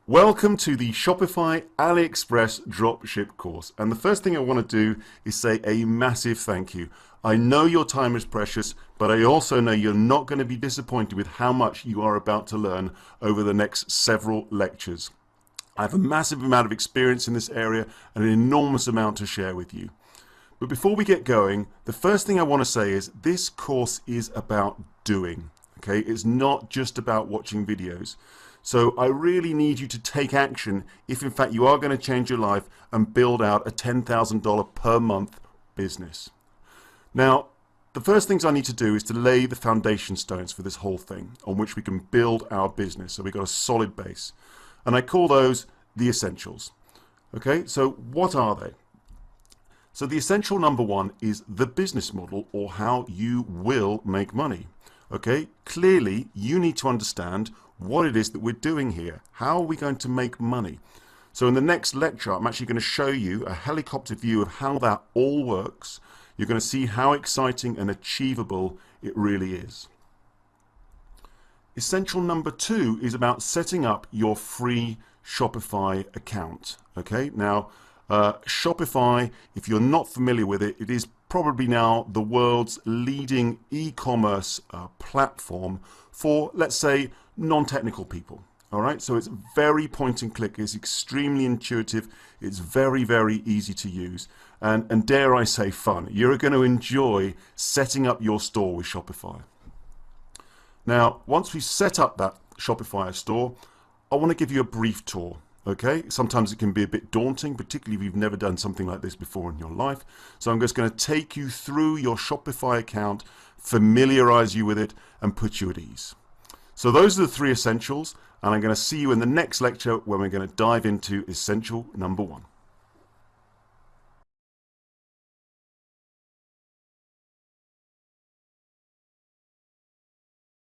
Welcome to the Shopify AliExpress dropship course. And the first thing I want to do is say a massive thank you. I know your time is precious, but I also know you're not going to be disappointed with how much you are about to learn over the next several lectures. I have a massive amount of experience in this area and an enormous amount to share with you. But before we get going, the first thing I want to say is this course is about doing. Okay, it's not just about watching videos. So I really need you to take action if in fact you are going to change your life and build out a $10,000 per month business. Now, the first things I need to do is to lay the foundation stones for this whole thing on which we can build our business. So we've got a solid base. And I call those the essentials. Okay, so what are they? So the essential number one is the business model, or how you will make money. Okay, clearly you need to understand what it is that we're doing here. How are we going to make money? So in the next lecture, I'm actually going to show you a helicopter view of how that all works. You're going to see how exciting and achievable it really is. Essential number two is about setting up your free Shopify account. Okay, now Shopify, if you're not familiar with it, it is probably now the world's leading e-commerce platform for, let's say, non-technical people. All right, so it's very point and click. It's extremely intuitive. It's very, very easy to use, and dare I say, fun. You're going to enjoy setting up your store with Shopify. Now, once we've set up that Shopify store, I want to give you a brief tour. Okay, sometimes it can be a bit daunting, particularly if you've never done something like this before in your life. So I'm just going to take you through your Shopify account, familiarize you with it, and put you at ease. So those are the three essentials, and I'm going to see you in the next lecture when we're going to dive into essential number one.